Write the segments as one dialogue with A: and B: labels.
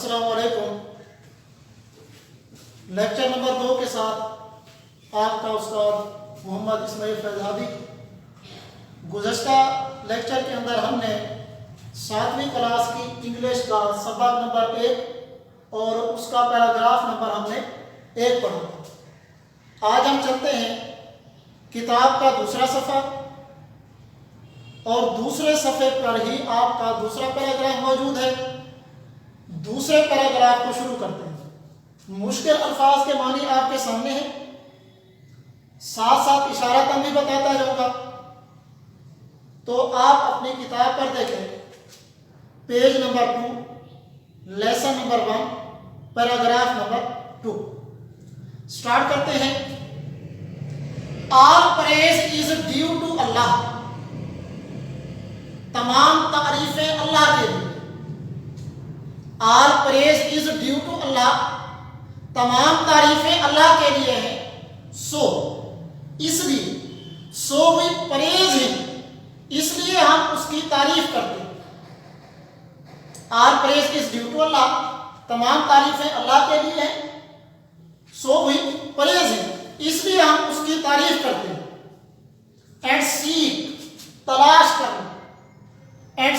A: السلام علیکم۔ Lecture number 2 کے ساتھ آپ کا استاد محمد اسماعیل فیض ہادی۔ گزشتہ لیکچر کے اندر ہم نے 7ویں کلاس کی انگلش کا سبق نمبر 1 اور اس کا پیراگراف نمبر ہم نے 1 پڑھا۔ آج ہم چلتے ہیں کتاب کا دوسرا صفحہ اور دوسرے صفحے پر ہی آپ کا دوسرا پیراگراف موجود ہے۔ دوسرے پیراگراف کو شروع کرتے ہیں۔ مشکل الفاظ کے معنی آپ کے سامنے ہیں، ساتھ ساتھ اشارتاً بھی بتاتا جاؤں گا، تو آپ اپنی کتاب پر دیکھیں page number 2 lesson number 1 paragraph number 2۔ Start کرتے ہیں۔ آل پریز از ڈیو ٹو اللہ، تمام تعریفیں اللہ کے لیے۔ آل پریز از ڈیو ٹو اللہ، تمام تعریفیں اللہ کے لیے ہیں۔ سو اس لیے، سو وی پریز ہیں، اس لیے ہم اس کی تعریف کرتے ہیں۔ آل پریز از ڈیو ٹو اللہ، تمام تعریفیں اللہ کے لیے ہیں۔ سو وی پریز ہیں، اس لیے ہم اس کی تعریف کرتے ہیں۔ اینڈ سیک، تلاش کرنا، اینڈ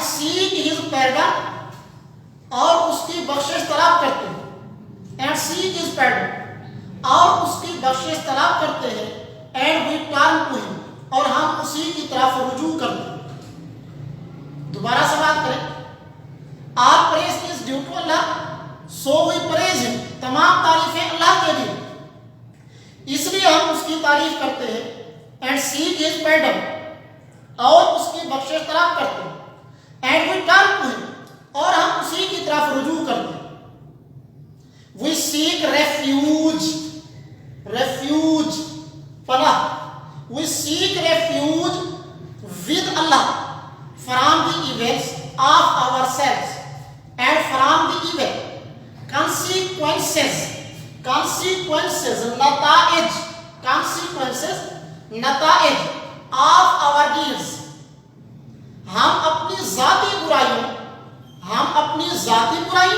A: سیک ہز پیردن، اور اس کی بخشش طلب کرتے ہیں۔ اینڈ سیک ہز پیردن، اور اس کی بخشش طلب کرتے ہیں۔ اینڈ وی ٹرن ٹو ہم، اور ہم اسی کی طرف رجوع کرتے ہیں۔ دوبارہ سے بات کریں۔ آل پریز از ڈیو ٹو اللہ، سو وی پریز ہم، تمام تعریفیں اللہ کے لیے، اس لیے ہم اس کی تعریف کرتے ہیں۔ اینڈ سیک ہز پیردن، اور اس کی بخشش طلب کرتے ہیں۔ اینڈ وی ٹرن ٹو ہم، اور ہم اسی کی طرف رجوع کرتے ہیں۔ وی سیک ریفیوج، ریفیوج پناہ، we seek refuge with Allah from the events of our souls and from the evil consequences, consequences نتائج، کانسیکوینسز نتائج آف آور ڈیڈز۔ ہم اپنی ذاتی برائیوں، ہم اپنی ذاتی برائی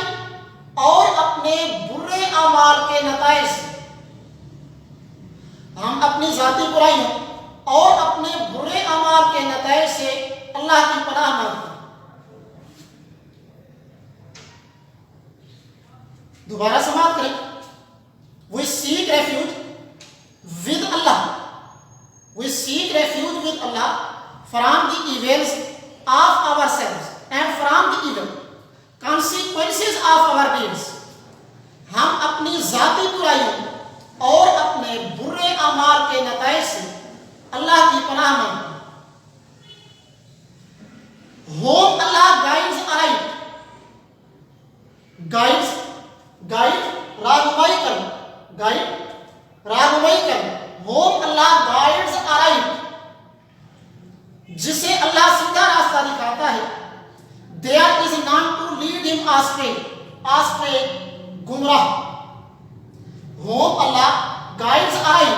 A: اور اپنے برے اعمال کے نتائج سے، ہم اپنی ذاتی برائیوں اور اپنے برے اعمال کے نتائج سے اللہ کی پناہ مانگتے ہیں۔ دوبارہ سماعت کریں۔ We seek refuge with Allah, we seek refuge with Allah from the events of our souls and from the evil consequences of our deeds. ہم اپنی ذاتی برائیوں اور اپنے برے اعمال کے نتائج سے اللہ کی پناہ مانگتے ہیں۔ ہوم اللہ گائیڈز رائٹ، گائیڈز، گائیڈ راہنمائی کرنا، گائیڈ راہنمائی کرنا۔ ہوم اللہ گائیڈز رائٹ، جسے اللہ سیدھا راستہ دکھاتا ہے۔ There is none to lead him astray, astray گمراہ۔ ہوم اللہ گائیڈز right،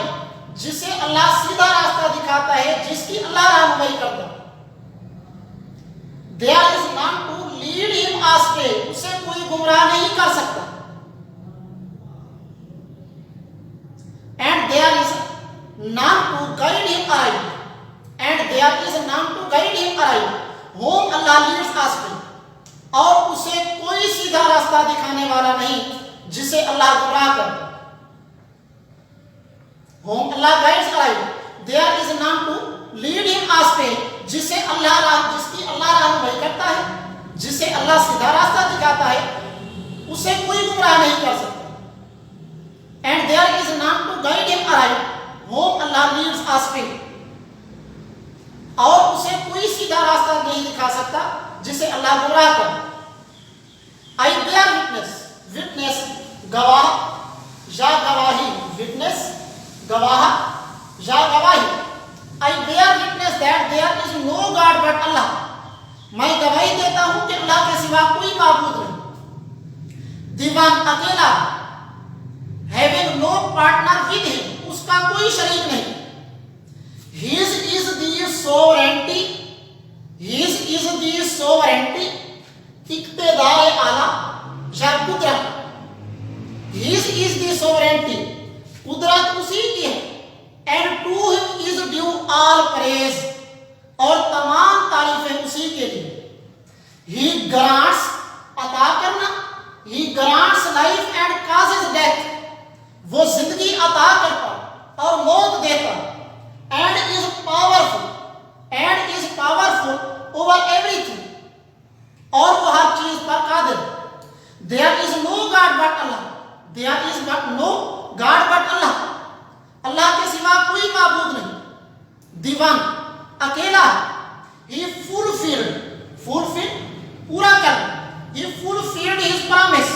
A: جسے اللہ سیدھا راستہ دکھاتا ہے، جس کی اللہ رہنمائی کرتا ہے۔ There is none to lead him astray، اسے کوئی گمراہ نہیں کر سکتا۔ And there is none to guide him aright، and there is none to guide him aright whom Allah leads astray، اور اسے کوئی سیدھا راستہ دکھانے والا نہیں جسے اللہ گمراہ کرتا۔ whom Allah guides aright، there is none to lead him astray، جسے اللہ جس کی اللہ رہنمائی کرتا ہے، جسے اللہ سیدھا راستہ دکھاتا ہے، اسے کوئی گمراہ نہیں کر سکتا۔ and there is none to guide him aright whom Allah leads astray، اور اسے کوئی سیدھا راستہ نہیں دکھا سکتا جسے اللہ گمراہ کرتا۔ I bear witness، witness گواہ یا گواہی، witness گواہ یا گواہی۔ I bear witness that there is no God but Allah، میں گواہی دیتا ہوں کہ اللہ کے سوا کوئی معبود نہیں۔ The one اکیلا، having no partner with him، اس کا کوئی شریک نہیں۔ His is the sovereignty، His is the sovereignty، اقتدار sovereignty, قدرت اسی کی ہے. And to him is due all praise, اور تمام تعریفیں اسی کے لیے. He grants, عطا کرنا. He grants life and causes death, وہ زندگی عطا کرتا اور موت دیتا. And is powerful, and is powerful over everything, اور وہ ہر چیز پر قادر. There is no God but Allah, there is but no God but Allah, اللہ کے سوا کوئی معبود نہیں. The one, اکیلا ہے. He fulfilled, پورا کر. He fulfilled his promise,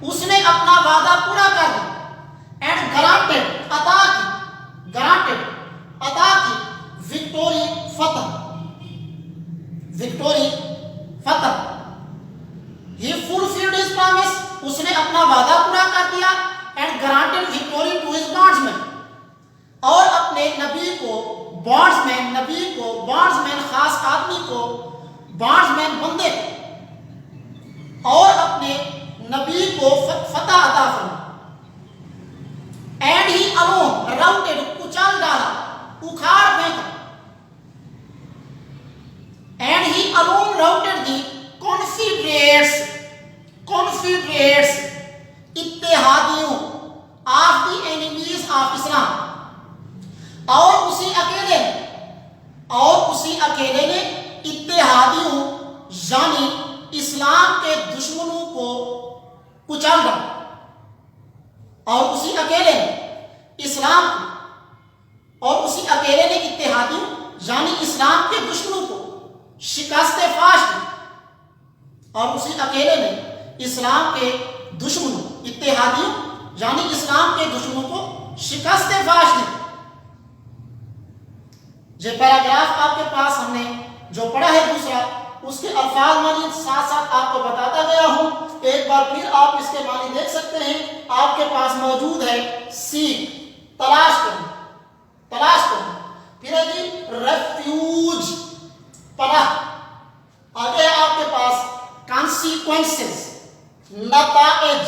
A: اس نے اپنا وعدہ پورا کر دیا. And granted, عطا کی victory, Fath. He fulfilled his promise, اس نے اپنا وعدہ پورا کر دیا. And granted victory to his bondsmen, اور اپنے نبی کو بانڈسمین خاص آدمی کو, بانڈسمین بندے کو, اور اپنے نبی کو فتح عطا فرمایا. And he alone routed, کچل ڈالا, اکھاڑ پھینکا. And he alone routed the confederates, اتحادیوں, of the enemies of Islam, اور اسی اکیلے نے اتحادیوں یعنی اسلام کے دشمنوں کو کچل ڈالا. اور اسی اکیلے نے اتحادیوں یعنی اسلام کے دشمنوں کو شکست فاش دی. اور اسی اکیلے نے اسلام کے دشمنوں, اتحادیوں یعنی اسلام کے دشمنوں کو شکست فاش دی. یہ پیراگراف آپ کے پاس ہم نے جو پڑھا ہے دوسرا, اس کے الفاظ معنی ساتھ ساتھ آپ کو بتاتا گیا ہوں. ایک بار پھر آپ اس کے معنی دیکھ سکتے ہیں, آپ کے پاس موجود ہے. سیکھ, تلاش کرنا. پھر ہے جی ریفیوج, پناہ. آگے ہے آپ کے پاس کانسیکوینسز, نتائج.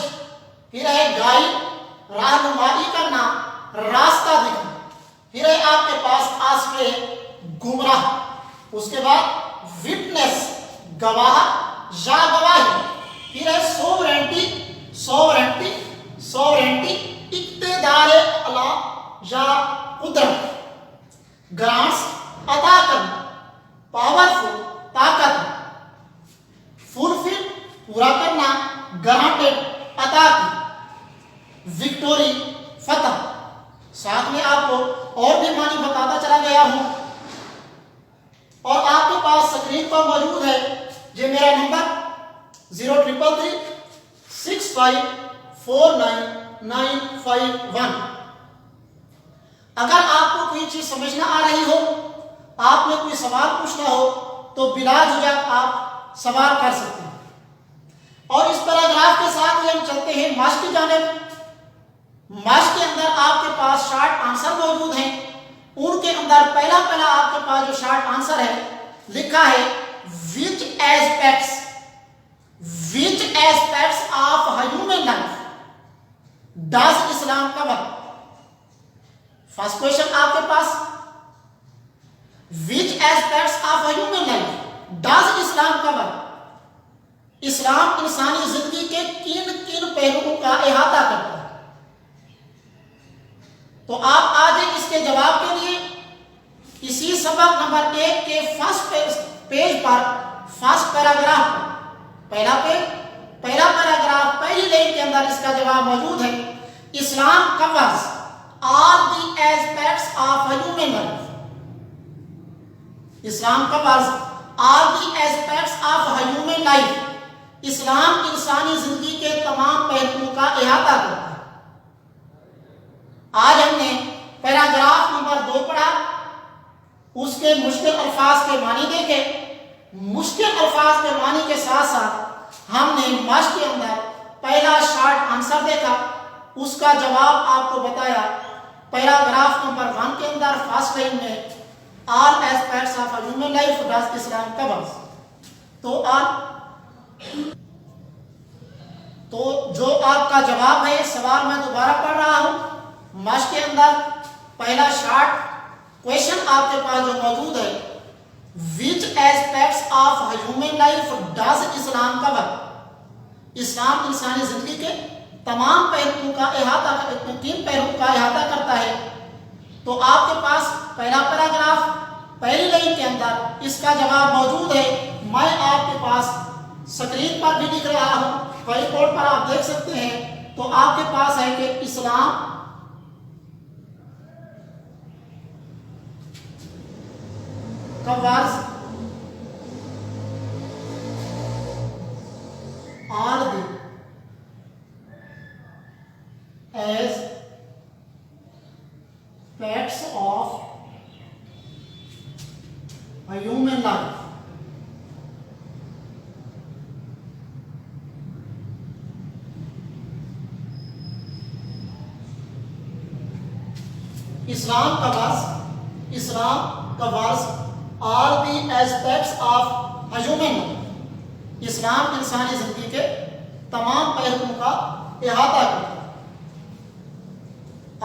A: پھر ہے گائیڈ, رہنمائی کرنا, راستہ دکھانا. پھر ہے آپ کے پاس آسٹرے, گمراہ. اس کے بعد وٹنس, گواہ یا گواہی. پھر ہے سوورینٹی, اقتدار اللہ یا قدرت. گرانٹس, عطا کرنا. پاورفل, طاقت. فلفل, پورا کرنا. گرانٹڈ, عطا کی. وکٹوری, فتح. ساتھ میں آپ کو اور بھی معنی بتاتا چلا گیا ہوں. اور آپ کے پاس اسکرین پر موجود ہے یہ میرا نمبر 0333 6549 اگر آپ کو کوئی چیز سمجھ نہ آ رہی ہو, آپ نے کوئی سوال پوچھنا ہو تو بلا جھجک آپ سوال کر سکتے ہیں. اور اس پیراگراف کے ساتھ ہی ہم چلتے ہیں مشق کی جانب. مشق کے اندر آپ کے پاس شارٹ آنسر موجود ہیں. ان کے اندر پہلا آپ کے پاس جو شارٹ آنسر ہے لکھا ہے which aspects of human life does Islam cover. First question آپ کے پاس which aspects of human life does Islam cover. اسلام انسانی زندگی کے کن پہلوؤں کا احاطہ کرتا ہے. تو آپ آج اس کے جواب کے لیے اسی سبق نمبر 1 کے فرسٹ پیج پر فرسٹ پیراگراف پر پہلا پیراگراف پہلی لائن کے اندر اس کا جواب موجود ہے. اسلام covers all the aspects of human life. Islam covers all the aspects of human life. اسلام انسانی زندگی کے تمام پہلوؤں کا احاطہ کرتا ہے. آج ہم نے پیراگراف نمبر 2 پڑھا, اس کے مشکل الفاظ کے معنی دیکھے. مشکل الفاظ کے معنی کے ساتھ ساتھ ہم نے مشق کے اندر پہلا شارٹ آنسر دیکھا, اس کا جواب آپ کو بتایا. پیراگراف نمبر 1 کے اندر فرسٹ لائن میں all aspects of human life does Islam covers. تو تو جو آپ کا جواب ہے سوال میں دوبارہ پڑھ رہا ہوں مشق کے اندر پہلا شارٹ کویشچن آپ کے پاس جو موجود ہے which aspects of human life does Islam cover؟ اسلام انسانی زندگی کے تمام پہلوؤں کا احاطہ کن پہلوؤں کا احاطہ کرتا ہے؟ تو آپ کے پاس پہلا پیراگراف پہلی لائن کے اندر اس کا جواب موجود ہے. میں آپ کے پاس اسکرین پر بھی لکھ رہا ہوں, وائٹ بورڈ پر آپ دیکھ سکتے ہیں. تو آپ کے پاس ہے کہ اسلام covers all the aspects of a human life. Islam covers all the aspects of a human life. اسلام انسانی زندگی کے تمام پہلوؤں کا احاطہ کرتا ہے.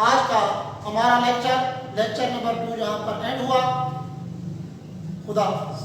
A: آج کا ہمارا لیکچر نمبر 2 یہاں پر اینڈ ہوا. خدا حافظ.